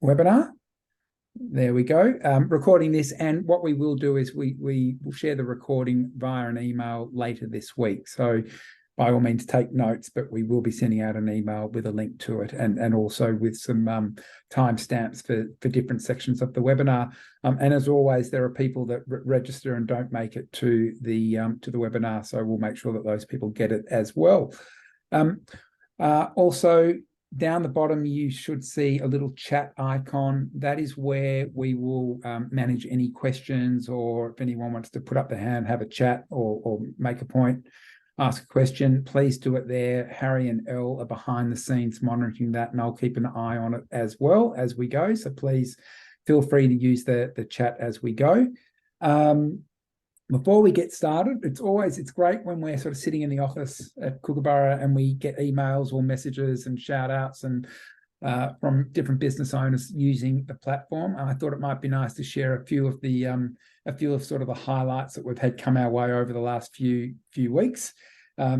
webinar. There we go. Recording this, and what we will do is we will share the recording via an email later this week. So by all means take notes, but we will be sending out an email with a link to it, and also with some timestamps for different sections of the webinar. And as always, there are people that register and don't make it to the webinar, so we'll make sure that those people get it as well. Also, down the bottom, you should see a little chat icon. That is where we will manage any questions, or if anyone wants to put up their hand, have a chat, or make a point, ask a question, please do it there. Harry and Elle are behind the scenes monitoring that, and I'll keep an eye on it as well as we go. So please feel free to use the chat as we go. Before we get started, it's great when we're sort of sitting in the office at Kookaburra and we get emails or messages and shout outs and from different business owners using the platform. And I thought it might be nice to share a few of sort of the highlights that we've had come our way over the last few weeks.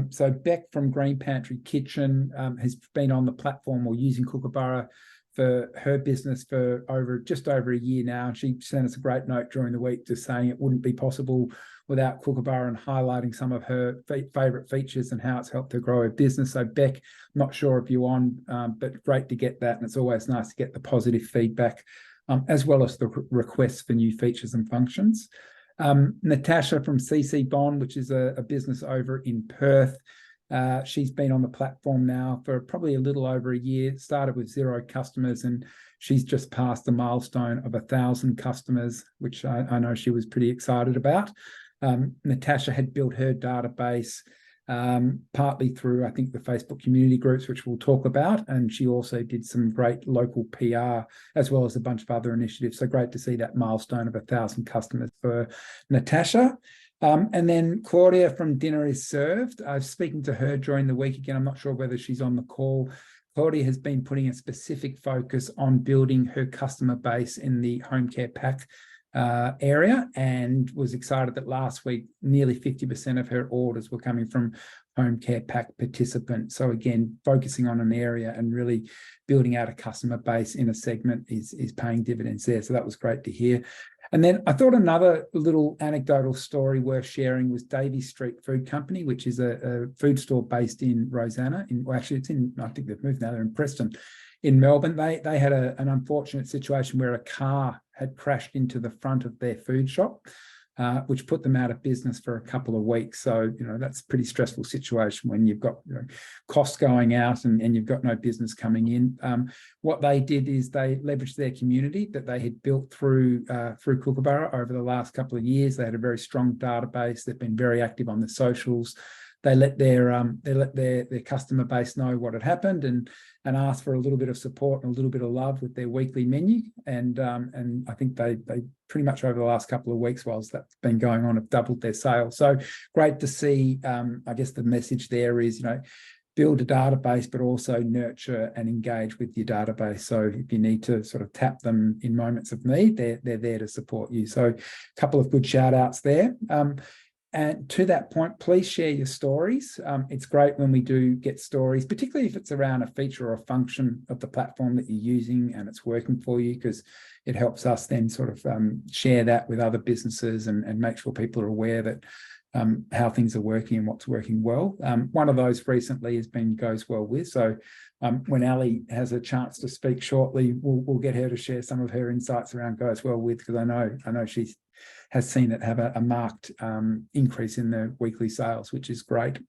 So Beck from Green Pantry Kitchen has been on the platform or using Kookaburra for her business for just over a year now. She sent us a great note during the week just saying it wouldn't be possible without Kookaburra, and highlighting some of her favourite features and how it's helped her grow her business. So Beck, not sure if you're on, but great to get that. And it's always nice to get the positive feedback, as well as the requests for new features and functions. Natasha from CC Bond, which is a business over in Perth. She's been on the platform now for probably a little over a year, started with 0 customers, and she's just passed the milestone of 1,000 customers, which I know she was pretty excited about. Natasha had built her database partly through, I think, the Facebook community groups, which we'll talk about, and she also did some great local PR as well as a bunch of other initiatives. So great to see that milestone of 1,000 customers for Natasha. And then Claudia from Dinner is Served. I was speaking to her during the week again. I'm not sure whether she's on the call. Claudia has been putting a specific focus on building her customer base in the home care pack area, and was excited that last week nearly 50% of her orders were coming from home care pack participants. So again, focusing on an area and really building out a customer base in a segment is paying dividends there. So that was great to hear. And then I thought another little anecdotal story worth sharing was Davey Street Food Company, which is a food store based in Rosanna. Actually, it's in, I think they've moved now, they're in Preston, in Melbourne. They had an unfortunate situation where a car had crashed into the front of their food shop, which put them out of business for a couple of weeks. So, that's a pretty stressful situation when you've got costs going out and you've got no business coming in. What they did is they leveraged their community that they had built through Kookaburra over the last couple of years. They had a very strong database. They've been very active on the socials. They let their customer base know what had happened and asked for a little bit of support and a little bit of love with their weekly menu. And I think they pretty much over the last couple of weeks, whilst that's been going on, have doubled their sales. So great to see. I guess the message there is, build a database, but also nurture and engage with your database. So if you need to sort of tap them in moments of need, they're there to support you. So a couple of good shout outs there. And to that point, please share your stories. It's great when we do get stories, particularly if it's around a feature or a function of the platform that you're using and it's working for you, because it helps us then sort of share that with other businesses and make sure people are aware that how things are working and what's working well. One of those recently has been Goes Well With. So when Ali has a chance to speak shortly, we'll get her to share some of her insights around Goes Well With, because I know she has seen it have a marked increase in the weekly sales, which is great.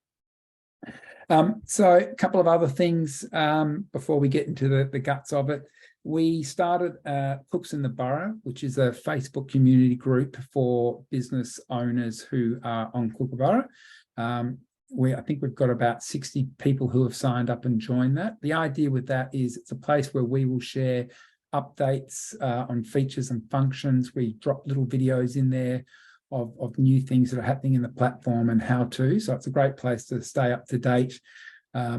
So a couple of other things before we get into the guts of it. We started Cooks in the Borough, which is a Facebook community group for business owners who are on Kookaburra. I think we've got about 60 people who have signed up and joined that. The idea with that is it's a place where we will share updates on features and functions. We drop little videos in there of new things that are happening in the platform and how to. So it's a great place to stay up to date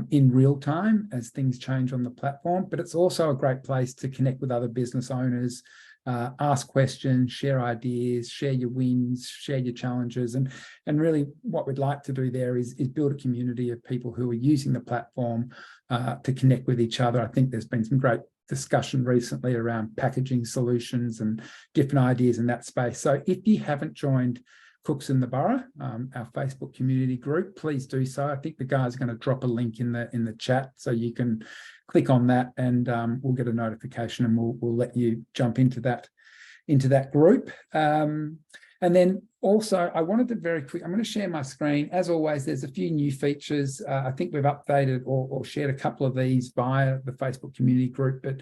in real time as things change on the platform. But it's also a great place to connect with other business owners, ask questions, share ideas, share your wins, share your challenges. And really what we'd like to do there is build a community of people who are using the platform to connect with each other. I think there's been some great discussion recently around packaging solutions and different ideas in that space. So if you haven't joined Cooks in the Borough, our Facebook community group, please do so. I think the guys are going to drop a link in the chat, so you can click on that, and we'll get a notification, and we'll let you jump into that group. And then also, I wanted to very quick, I'm going to share my screen. As always, there's a few new features. I think we've updated or shared a couple of these via the Facebook community group, but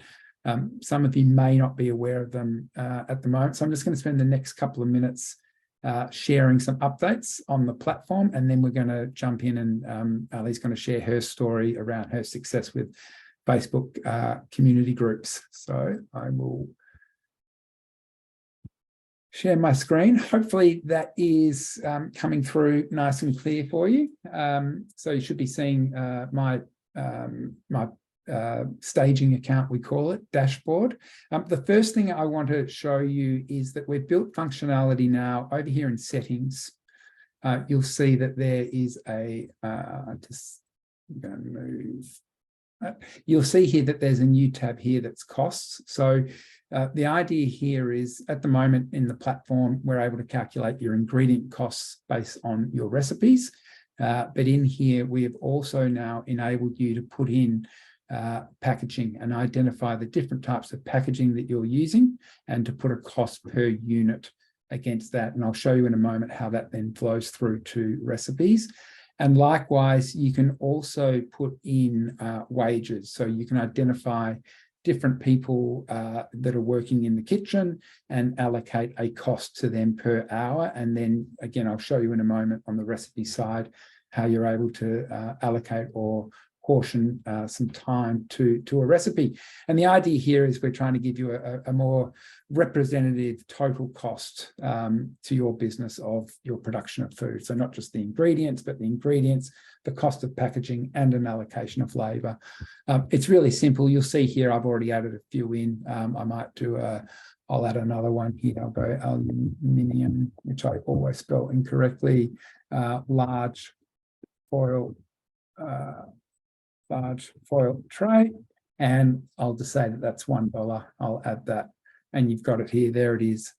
some of you may not be aware of them at the moment. So I'm just going to spend the next couple of minutes sharing some updates on the platform, and then we're going to jump in, and Ali's going to share her story around her success with Facebook community groups. So I will share my screen. Hopefully that is coming through nice and clear for you. So you should be seeing my staging account, we call it, dashboard. The first thing I want to show you is that we've built functionality now over here in settings. You'll see that there is a, I'm going to move. You'll see here that there's a new tab here that's costs. So the idea here is, at the moment in the platform, we're able to calculate your ingredient costs based on your recipes. But in here, we have also now enabled you to put in packaging and identify the different types of packaging that you're using, and to put a cost per unit against that. And I'll show you in a moment how that then flows through to recipes. And likewise, you can also put in wages. So you can identify different people that are working in the kitchen and allocate a cost to them per hour. And then again, I'll show you in a moment on the recipe side how you're able to allocate or portion some time to a recipe. And the idea here is we're trying to give you a more representative total cost to your business of your production of food. So not just the ingredients, but the ingredients, the cost of packaging, and an allocation of labor. It's really simple. You'll see here, I've already added a few in. I might do I'll add another one here. I'll go aluminium, which I always spell incorrectly, large foil tray, and I'll just say that that's $1. I'll add that, and you've got it here. There it is,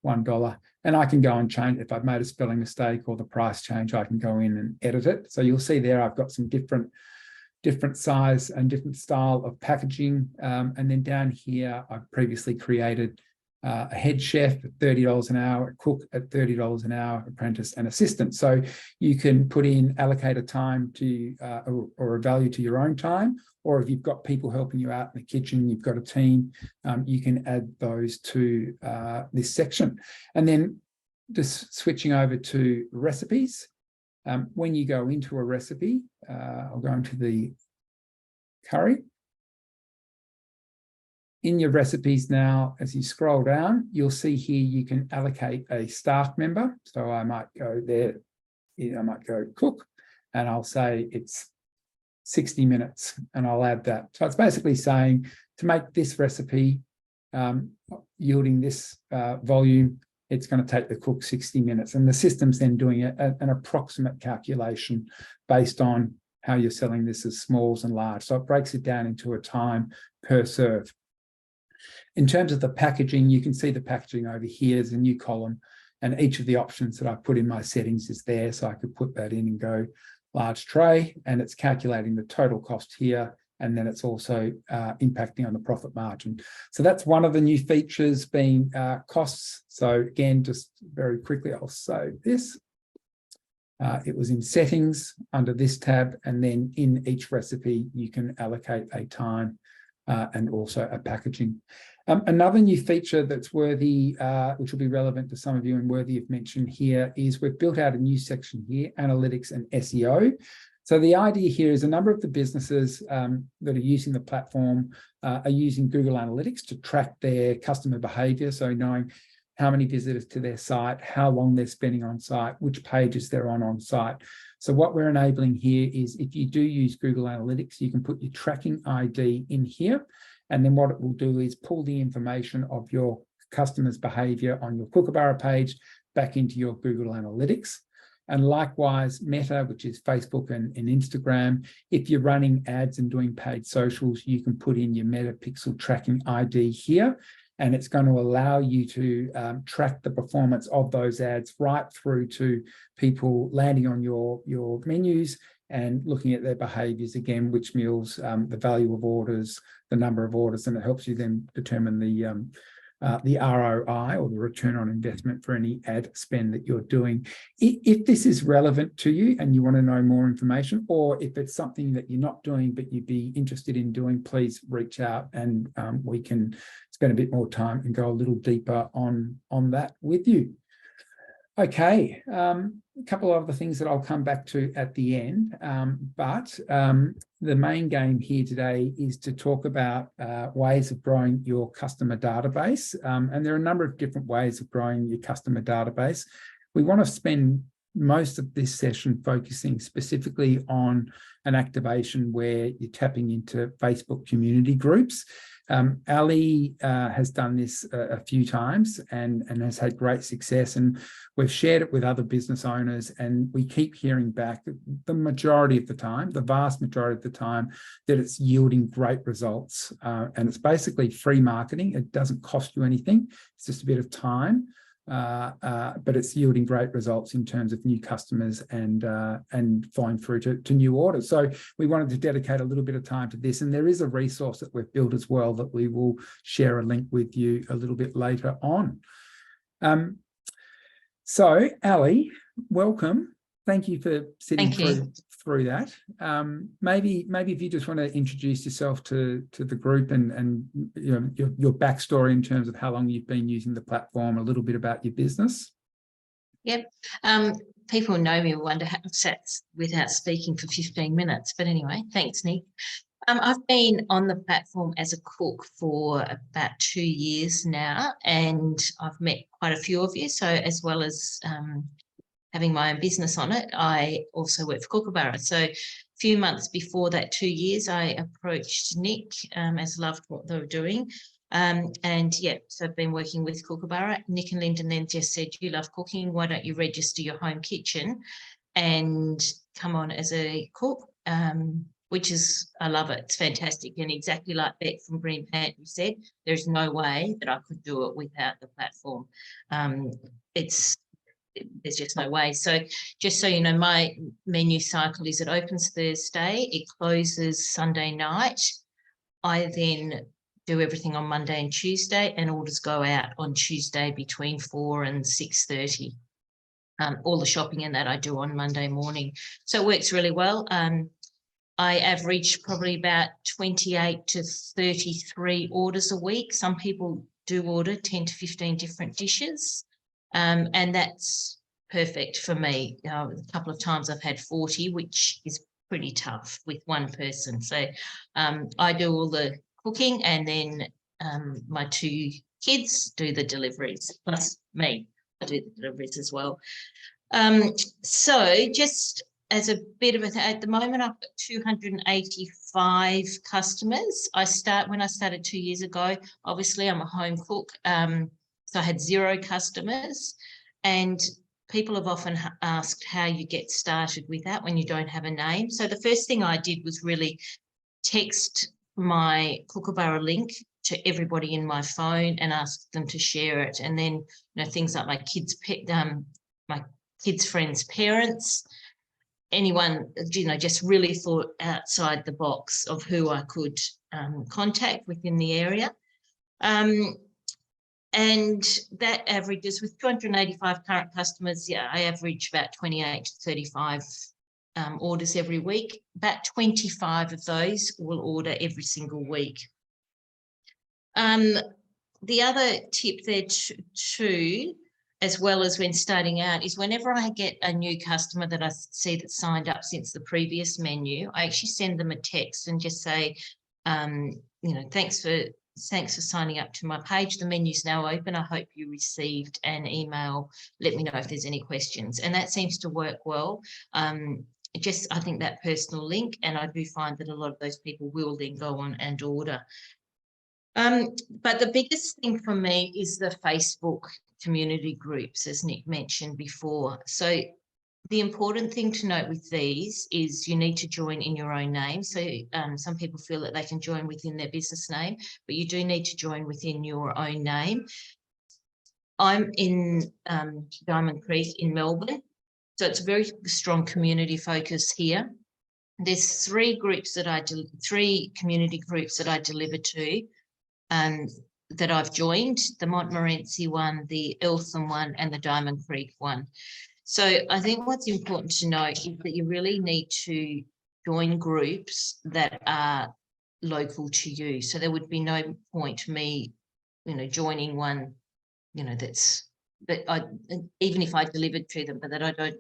$1. And I can go and change, if I've made a spelling mistake or the price change, I can go in and edit it. So you'll see there I've got some different size and different style of packaging. And then down here, I've previously created a head chef at $30 an hour, a cook at $30 an hour, apprentice and assistant. So you can put in allocate a time to or a value to your own time, or if you've got people helping you out in the kitchen, you've got a team, you can add those to this section. And then just switching over to recipes. When you go into a recipe, I'll go into the curry. In your recipes now, as you scroll down, you'll see here you can allocate a staff member. So I might go there, I might go cook, and I'll say it's 60 minutes, and I'll add that. So it's basically saying to make this recipe yielding this volume, it's going to take the cook 60 minutes. And the system's then doing an approximate calculation based on how you're selling this as smalls and large. So it breaks it down into a time per serve. In terms of the packaging, you can see the packaging over here is a new column, and each of the options that I put in my settings is there. So I could put that in and go large tray, and it's calculating the total cost here. And then it's also impacting on the profit margin. So that's one of the new features being costs. So again, just very quickly, I'll save this. It was in settings under this tab, and then in each recipe, you can allocate a time and also a packaging. Another new feature that's worthy, which will be relevant to some of you and worthy of mention here, is we've built out a new section here, analytics and SEO. So the idea here is a number of the businesses that are using the platform are using Google Analytics to track their customer behavior. So knowing how many visitors to their site, how long they're spending on site, which pages they're on site. So what we're enabling here is if you do use Google Analytics, you can put your tracking ID in here. And then what it will do is pull the information of your customer's behavior on your Kookaburra page back into your Google Analytics. And likewise, Meta, which is Facebook and Instagram, if you're running ads and doing paid socials, you can put in your Meta Pixel tracking ID here, and it's going to allow you to track the performance of those ads right through to people landing on your menus and looking at their behaviors again, which meals, the value of orders, the number of orders, and it helps you then determine the ROI, or the return on investment, for any ad spend that you're doing. If this is relevant to you and you want to know more information, or if it's something that you're not doing but you'd be interested in doing, please reach out and we can spend a bit more time and go a little deeper on that with you. Okay, a couple of other things that I'll come back to at the end, but the main game here today is to talk about ways of growing your customer database, and there are a number of different ways of growing your customer database. We want to spend most of this session focusing specifically on an activation where you're tapping into Facebook community groups. Ali has done this a few times and has had great success, and we've shared it with other business owners, and we keep hearing back the majority of the time, the vast majority of the time, that it's yielding great results. And it's basically free marketing. It doesn't cost you anything. It's just a bit of time. But it's yielding great results in terms of new customers and flowing through to new orders. So we wanted to dedicate a little bit of time to this, and there is a resource that we've built as well that we will share a link with you a little bit later on. So Ali, welcome. Thank you for sitting through that. Maybe if you just want to introduce yourself to the group and you know, your backstory in terms of how long you've been using the platform, a little bit about your business. Yep. People know me, wonder how I've sat without speaking for 15 minutes. But anyway, thanks, Nick. I've been on the platform as a cook for about 2 years now, and I've met quite a few of you. So as well as having my own business on it, I also work for Kookaburra. So a few months before that 2 years, I approached Nick, as loved what they were doing. And yeah, so I've been working with Kookaburra. Nick and Lyndon then just said, you love cooking, why don't you register your home kitchen and come on as a cook? Which is, I love it. It's fantastic. And exactly like Beck from Green Pantry said, there's no way that I could do it without the platform. There's just no way. So just so you know, my menu cycle is it opens Thursday, it closes Sunday night. I then do everything on Monday and Tuesday, and orders go out on Tuesday between 4 and 6:30. All the shopping and that I do on Monday morning. So it works really well. I average probably about 28 to 33 orders a week. Some people do order 10 to 15 different dishes. And that's perfect for me. A couple of times I've had 40, which is pretty tough with one person. So I do all the cooking, and then my 2 kids do the deliveries, plus me. I do the deliveries as well. So just as a bit of at the moment, I've got 285 customers. When I started 2 years ago, obviously I'm a home cook. So I had 0 customers, and people have often asked how you get started with that when you don't have a name. So the first thing I did was really text my Kookaburra link to everybody in my phone and ask them to share it. And then, you know, things like my kids' friends' parents, anyone, you know, just really thought outside the box of who I could contact within the area. And that averages with 285 current customers. Yeah, I average about 28 to 35 orders every week. About 25 of those will order every single week. The other tip there too, as well as when starting out, is whenever I get a new customer that I see that's signed up since the previous menu, I actually send them a text and just say, you know, thanks for signing up to my page. The menu's now open. I hope you received an email. Let me know if there's any questions. And that seems to work well. I think that personal link, and I do find that a lot of those people will then go on and order. But the biggest thing for me is the Facebook community groups, as Nick mentioned before. So the important thing to note with these is you need to join in your own name. So some people feel that they can join within their business name, but you do need to join within your own name. I'm in Diamond Creek in Melbourne, so it's a very strong community focus here. There's three community groups that I deliver to, that I've joined: the Montmorency one, the Eltham one, and the Diamond Creek one. So I think what's important to note is that you really need to join groups that are local to you. So there would be no point to me, joining one, even if I delivered to them, but that I don't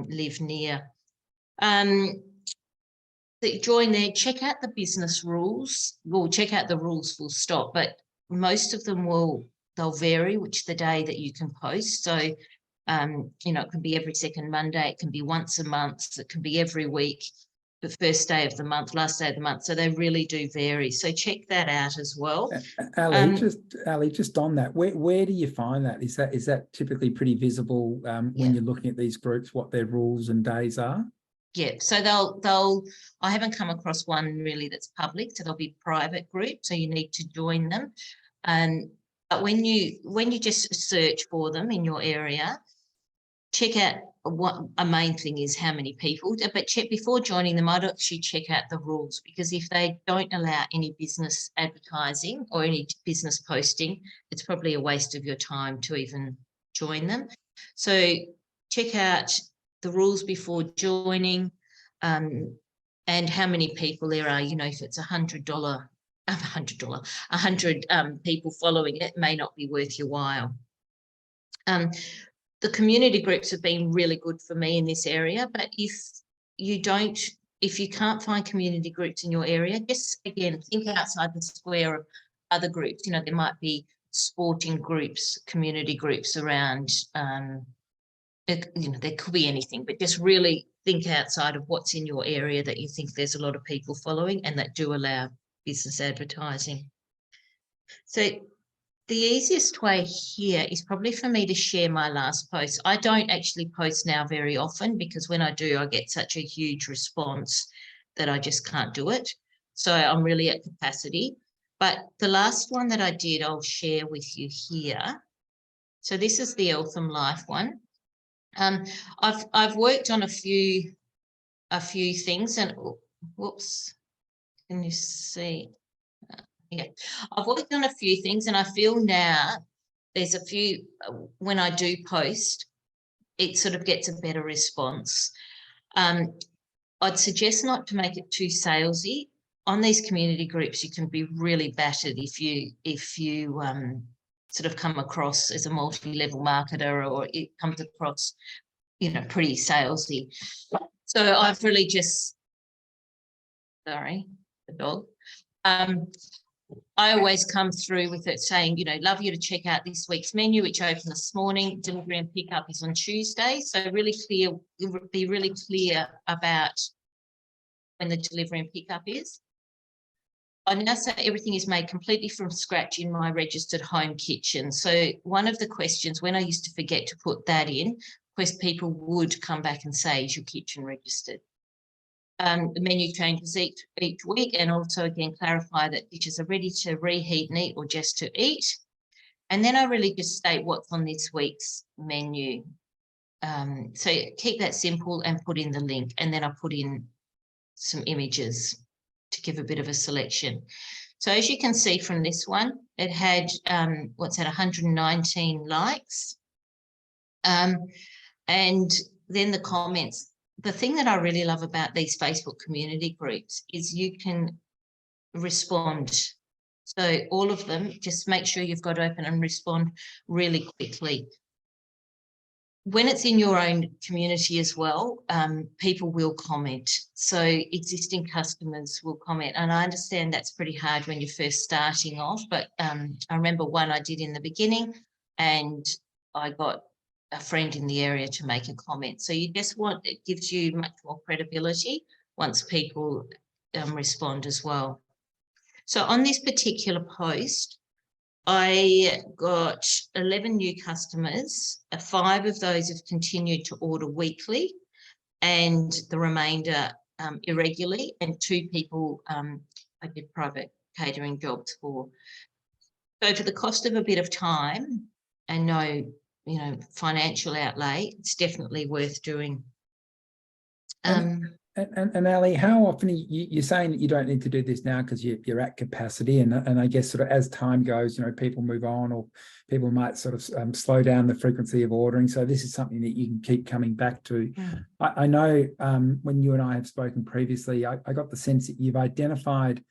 live near. Join there, check out the business rules. Well, check out the rules full stop, but most of them they'll vary which the day that you can post. So it can be every second Monday, it can be once a month, it can be every week, the first day of the month, last day of the month. So they really do vary. So check that out as well. Ali, just on that, where do you find that? Is that typically pretty visible when you're looking at these groups, what their rules and days are? Yeah, so I haven't come across one really that's public, so they'll be private groups, so you need to join them. But when you just search for them in your area, check out what a main thing is how many people, but check before joining them. I'd actually check out the rules, because if they don't allow any business advertising or any business posting, it's probably a waste of your time to even join them. So check out the rules before joining, and how many people there are. If it's $100 people following it, may not be worth your while. The community groups have been really good for me in this area, but if you can't find community groups in your area, just again, think outside the square of other groups. There might be sporting groups, community groups around, there could be anything, but just really think outside of what's in your area that you think there's a lot of people following and that do allow business advertising. So the easiest way here is probably for me to share my last post. I don't actually post now very often, because when I do, I get such a huge response that I just can't do it. So I'm really at capacity. But the last one that I did, I'll share with you here. So this is the Eltham Life one. I've worked on a few things, and whoops, can you see? Yeah, I've worked on a few things, and I feel now there's a few, when I do post, it sort of gets a better response. I'd suggest not to make it too salesy. On these community groups, you can be really battered if you sort of come across as a multi-level marketer, or it comes across, pretty salesy. So I've really just, sorry, the dog. I always come through with it saying, love you to check out this week's menu, which opened this morning. Delivery and pickup is on Tuesday. So be really clear about when the delivery and pickup is. I now say everything is made completely from scratch in my registered home kitchen. So one of the questions, when I used to forget to put that in, people would come back and say, is your kitchen registered? The menu changes each week, and also again clarify that dishes are ready to reheat and eat or just to eat. And then I really just state what's on this week's menu. So keep that simple and put in the link, and then I put in some images to give a bit of a selection. So as you can see from this one, it had 119 likes, and then the comments. The thing that I really love about these Facebook community groups is you can respond. So all of them, just make sure you've got open and respond really quickly. When it's in your own community as well, people will comment. So existing customers will comment. And I understand that's pretty hard when you're first starting off, but I remember one I did in the beginning, and I got a friend in the area to make a comment. So you just it gives you much more credibility once people respond as well. So on this particular post, I got 11 new customers. 5 of those have continued to order weekly, and the remainder irregularly. And 2 people I did private catering jobs for. So for the cost of a bit of time and no, financial outlay, it's definitely worth doing. And Ali, how often you're saying that you don't need to do this now because you're at capacity, and I guess sort of as time goes, people move on, or people might sort of slow down the frequency of ordering. So this is something that you can keep coming back to. Mm. I know when you and I have spoken previously, I got the sense that you've identified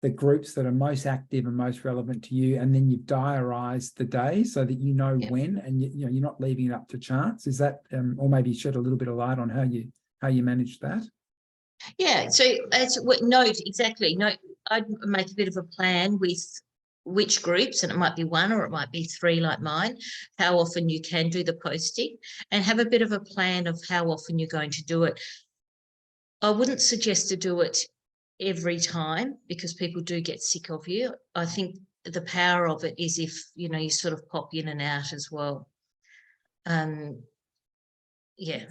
the groups that are most active and most relevant to you, and then you've diarised the day so that you know when, and you're not leaving it up to chance. Is that, or maybe shed a little bit of light on how you manage that? Yeah, so exactly. I'd make a bit of a plan with which groups, and it might be 1 or it might be 3 like mine, how often you can do the posting, and have a bit of a plan of how often you're going to do it. I wouldn't suggest to do it every time because people do get sick of you. I think the power of it is if, you sort of pop in and out as well. Yeah.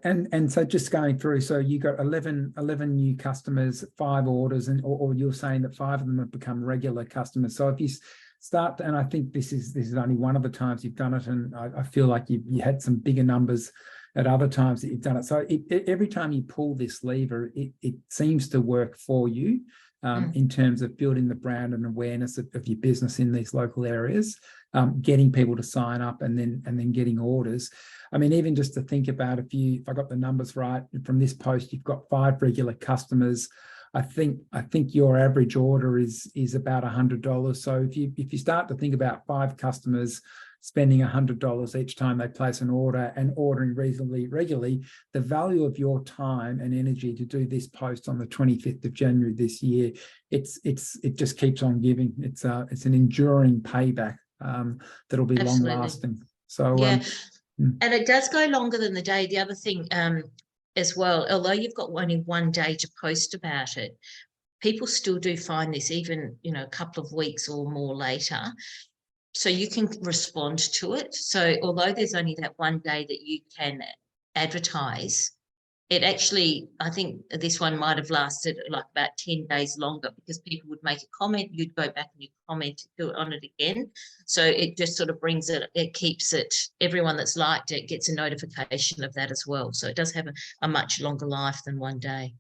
And so just going through, so you got 11 new customers, 5 orders, or you're saying that 5 of them have become regular customers. So if you start, and I think this is only one of the times you've done it, and I feel like you had some bigger numbers at other times that you've done it. So every time you pull this lever, it seems to work for you in terms of building the brand and awareness of your business in these local areas, getting people to sign up, and then getting orders. I mean, even just to think about, if I got the numbers right from this post, you've got 5 regular customers. I think your average order is about $100. So if you start to think about 5 customers spending $100 each time they place an order and ordering reasonably regularly, the value of your time and energy to do this post on the 25th of January this year, it just keeps on giving. It's an enduring payback that'll be long lasting. So yeah. And it does go longer than the day. The other thing as well, although you've got only 1 day to post about it, people still do find this even, a couple of weeks or more later. So you can respond to it. So although there's only that 1 day that you can advertise, it actually, I think this one might have lasted like about 10 days longer because people would make a comment, you'd go back and you comment, do it on it again. So it just sort of brings it keeps it, everyone that's liked it gets a notification of that as well. So it does have a much longer life than 1 day.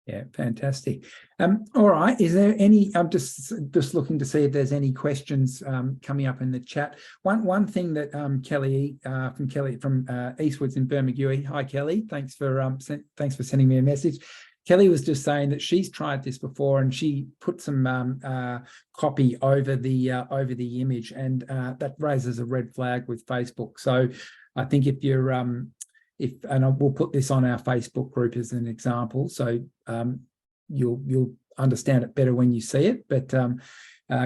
Yeah, fantastic. All right. Is there any? I'm just looking to see if there's any questions coming up in the chat. One thing that Kelly from Eastwoods in Bermagui. Hi, Kelly. Thanks for sending me a message. Kelly was just saying that she's tried this before and she put some copy over the image, and that raises a red flag with Facebook. So I think if you're and we'll put this on our Facebook group as an example, so you'll understand it better when you see it. But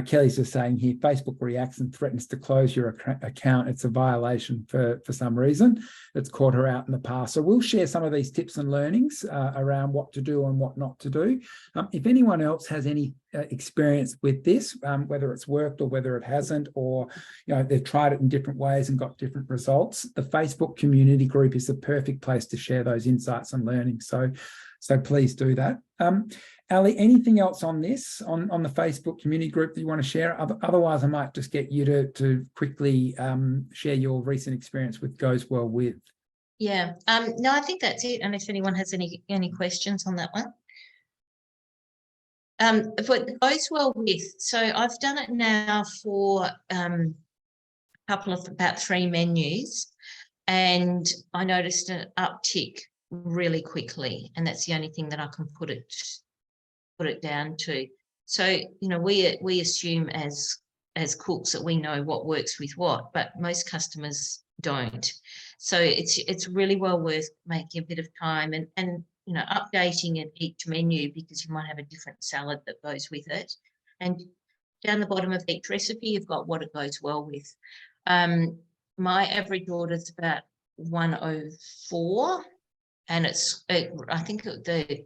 Kelly's just saying here, Facebook reacts and threatens to close your account. It's a violation for some reason. It's caught her out in the past. So we'll share some of these tips and learnings around what to do and what not to do. If anyone else has any experience with this, whether it's worked or whether it hasn't, or they've tried it in different ways and got different results, the Facebook community group is the perfect place to share those insights and learnings. So please do that. Ali, anything else on this, on the Facebook community group that you want to share? Otherwise, I might just get you to quickly share your recent experience with Goes Well With. Yeah, no, I think that's it. And if anyone has any questions on that one. But Goes Well With, so I've done it now for about 3 menus, and I noticed an uptick really quickly, and that's the only thing that I can put it down to. So we assume as cooks that we know what works with what, but most customers don't. So it's really well worth making a bit of time and updating at each menu, because you might have a different salad that goes with it. And down the bottom of each recipe, you've got what it goes well with. My average order is about 104, and I think the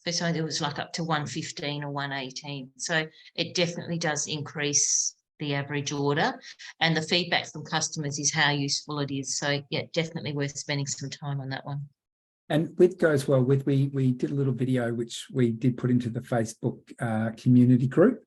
first time it was like up to 115 or 118. So it definitely does increase the average order, and the feedback from customers is how useful it is. So yeah, definitely worth spending some time on that one. And with Goes Well With, we did a little video which we did put into the Facebook community group.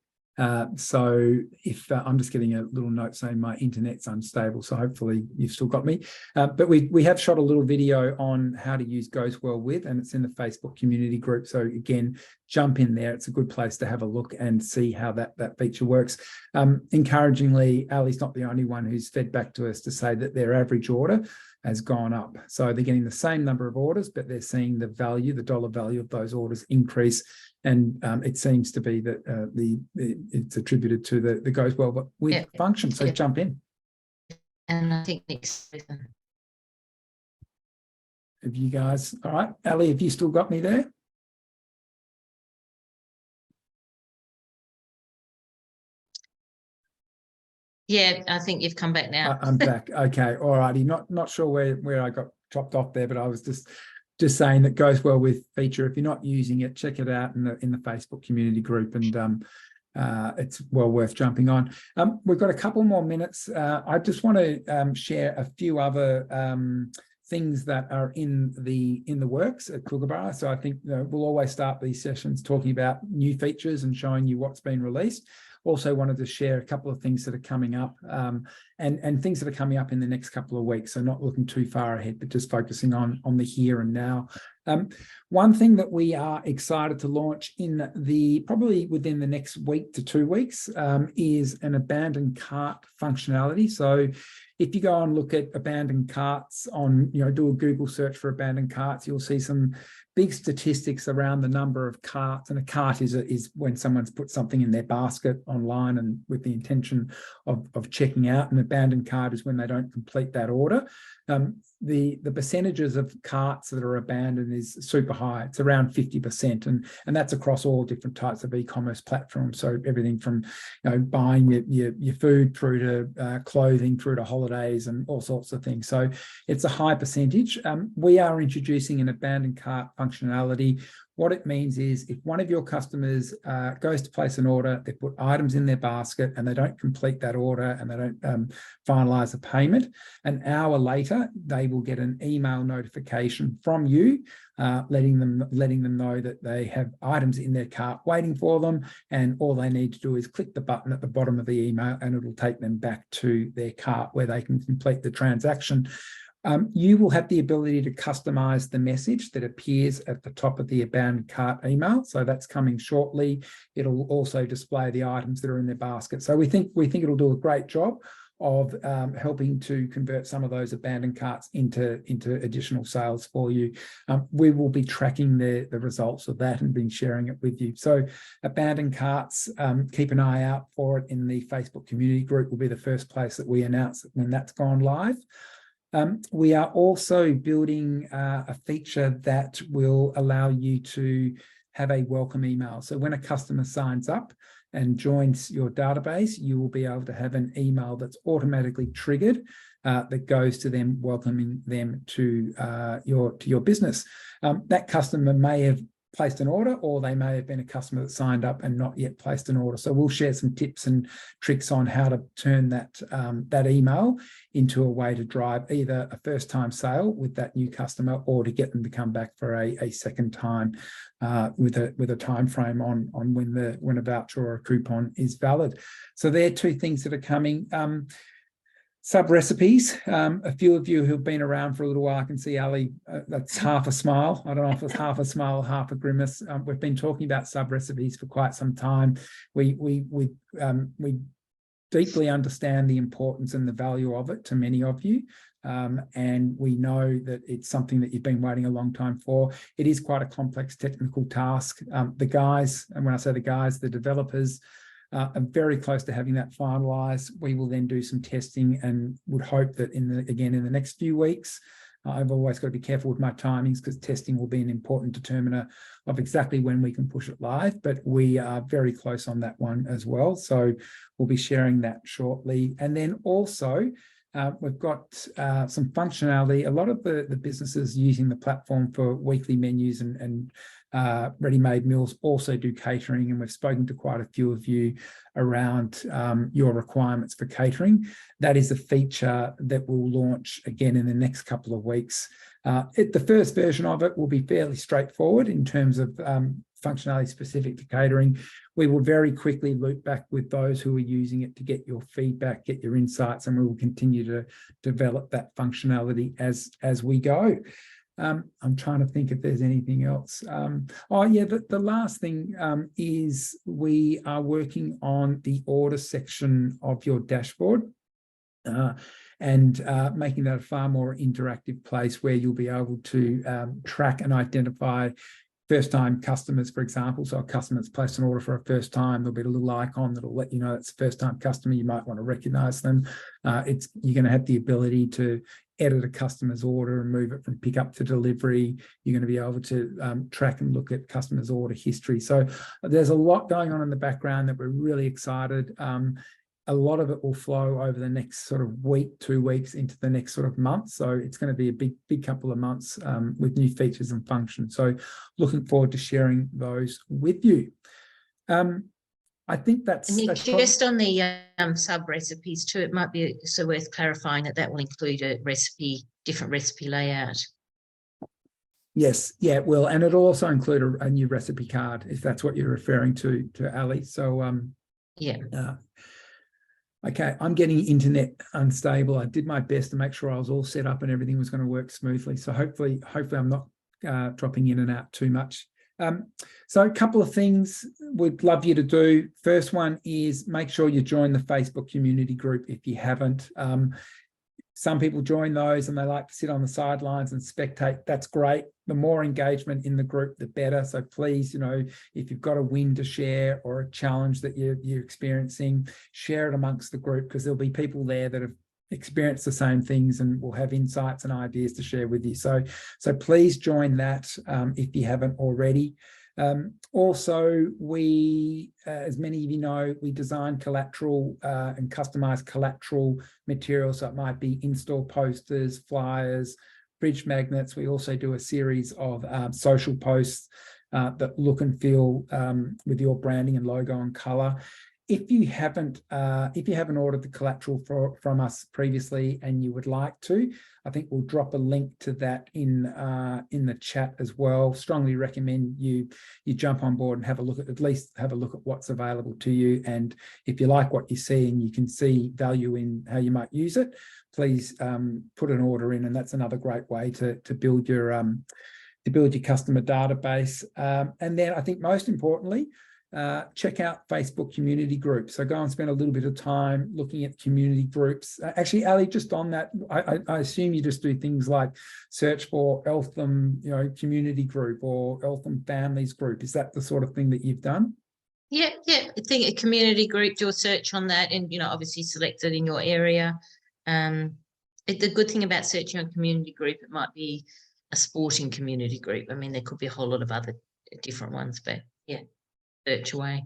So if I'm just getting a little note saying my internet's unstable, so hopefully you've still got me. But we have shot a little video on how to use Goes Well With, and it's in the Facebook community group. So again, jump in there. It's a good place to have a look and see how that feature works. Encouragingly, Ali's not the only one who's fed back to us to say that their average order has gone up. So they're getting the same number of orders, but they're seeing the value, the dollar value of those orders increase. And it seems to be that it's attributed to the Goes Well With function. So jump in. And I think next. Have you guys, all right, Ali, have you still got me there? Yeah, I think you've come back now. I'm back. Okay, all righty. Not sure where I got chopped off there, but I was just saying that Goes Well With feature. If you're not using it, check it out in the Facebook community group, and it's well worth jumping on. We've got a couple more minutes. I just want to share a few other things that are in the works at Kookaburra. So I think we'll always start these sessions talking about new features and showing you what's been released. Also wanted to share a couple of things that are coming up and things that are coming up in the next couple of weeks. So not looking too far ahead, but just focusing on the here and now. One thing that we are excited to launch probably within the next week to 2 weeks is an abandoned cart functionality. So if you go and look at abandoned carts on, do a Google search for abandoned carts, you'll see some big statistics around the number of carts. And a cart is when someone's put something in their basket online and with the intention of checking out. An abandoned cart is when they don't complete that order. The percentages of carts that are abandoned is super high. It's around 50%, and that's across all different types of e-commerce platforms. So everything from buying your food through to clothing, through to holidays and all sorts of things. So it's a high percentage. We are introducing an abandoned cart functionality. What it means is if one of your customers goes to place an order, they put items in their basket and they don't complete that order and they don't finalize the payment, an hour later, they will get an email notification from you letting them know that they have items in their cart waiting for them, and all they need to do is click the button at the bottom of the email and it'll take them back to their cart where they can complete the transaction. You will have the ability to customize the message that appears at the top of the abandoned cart email. So that's coming shortly. It'll also display the items that are in their basket. So we think it'll do a great job of helping to convert some of those abandoned carts into additional sales for you. We will be tracking the results of that and been sharing it with you. So abandoned carts, keep an eye out for it in the Facebook community group. Will be the first place that we announce when that's gone live. We are also building a feature that will allow you to have a welcome email. So when a customer signs up and joins your database, you will be able to have an email that's automatically triggered that goes to them, welcoming them to your business. That customer may have placed an order, or they may have been a customer that signed up and not yet placed an order. So we'll share some tips and tricks on how to turn that email into a way to drive either a first-time sale with that new customer, or to get them to come back for a second time with a time frame on when a voucher or a coupon is valid. So they're two things that are coming. Sub recipes. A few of you who've been around for a little while, I can see Ali, that's half a smile. I don't know if it's half a smile, half a grimace. We've been talking about sub recipes for quite some time. We deeply understand the importance and the value of it to many of you. And we know that it's something that you've been waiting a long time for. It is quite a complex technical task. The guys, and when I say the guys, the developers, are very close to having that finalized. We will then do some testing and would hope that in the next few weeks. I've always got to be careful with my timings because testing will be an important determiner of exactly when we can push it live, but we are very close on that one as well. So we'll be sharing that shortly. And then also We've got some functionality. A lot of the businesses using the platform for weekly menus and ready-made meals also do catering, and we've spoken to quite a few of you around your requirements for catering. That is a feature that will launch again in the next couple of weeks. The first version of it will be fairly straightforward in terms of functionality specific to catering. We will very quickly loop back with those who are using it to get your feedback, get your insights, and we will continue to develop that functionality as we go. I'm trying to think if there's anything else. Oh yeah, the last thing is we are working on the order section of your dashboard. And making that a far more interactive place where you'll be able to track and identify first-time customers, for example. So a customer's placed an order for a first time, there'll be a little icon that'll let you know it's a first-time customer. You might want to recognize them. You're going to have the ability to edit a customer's order and move it from pickup to delivery. You're going to be able to track and look at customers' order history. So there's a lot going on in the background that we're really excited. A lot of it will flow over the next sort of week, 2 weeks into the next sort of month. So it's going to be a big couple of months with new features and functions. So looking forward to sharing those with you. I think that's just on the sub recipes too. It might be so worth clarifying that will include a different recipe layout. Yes, yeah, it will, and it'll also include a new recipe card if that's what you're referring to Ali. So yeah. Okay, I'm getting internet unstable. I did my best to make sure I was all set up and everything was going to work smoothly. So hopefully I'm not dropping in and out too much. So a couple of things we'd love you to do. First one is make sure you join the Facebook community group if you haven't. Some people join those and they like to sit on the sidelines and spectate. That's great. The more engagement in the group, the better. So please, if you've got a win to share or a challenge that you're experiencing, share it amongst the group, because there'll be people there that have experienced the same things and will have insights and ideas to share with you. So please join that if you haven't already. Also, we, as many of you know, we design collateral and customize collateral materials. So it might be in-store posters, flyers, fridge magnets. We also do a series of social posts that look and feel with your branding and logo and color. If you haven't ordered the collateral from us previously and you would like to, I think we'll drop a link to that in the chat as well. Strongly recommend you jump on board and at least have a look at what's available to you. And if you like what you see and you can see value in how you might use it, please put an order in. And that's another great way to build your customer database. And then I think most importantly, check out Facebook community groups. So go and spend a little bit of time looking at community groups. Actually, Ali, just on that, I assume you just do things like search for Eltham, community group or Eltham families group. Is that the sort of thing that you've done? Yeah. I think a community group, do a search on that and, obviously select it in your area. The good thing about searching on community group, it might be a sporting community group. I mean, there could be a whole lot of other different ones, but yeah. Search away.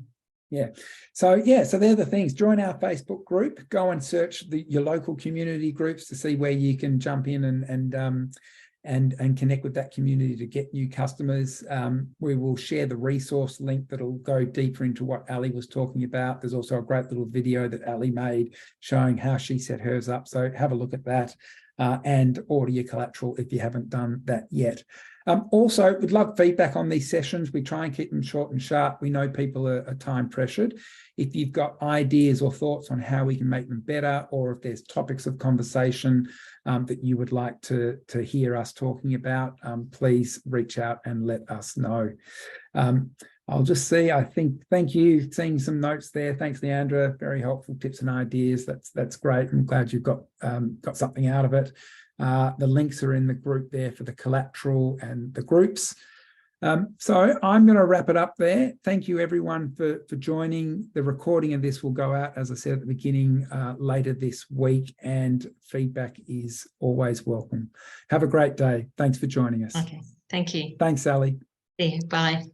Yeah. So they're the things. Join our Facebook group. Go and search your local community groups to see where you can jump in and connect with that community to get new customers. We will share the resource link that'll go deeper into what Ali was talking about. There's also a great little video that Ali made showing how she set hers up. So have a look at that and order your collateral if you haven't done that yet. Also, we'd love feedback on these sessions. We try and keep them short and sharp. We know people are time pressured. If you've got ideas or thoughts on how we can make them better, or if there's topics of conversation that you would like to hear us talking about, please reach out and let us know. I'll just see, thank you, seeing some notes there. Thanks, Leandra. Very helpful tips and ideas. That's great. I'm glad you've got something out of it. The links are in the group there for the collateral and the groups. So I'm going to wrap it up there. Thank you, everyone, for joining. The recording of this will go out, as I said at the beginning, later this week, and feedback is always welcome. Have a great day. Thanks for joining us. Okay, thank you. Thanks, Ali. See you. Bye.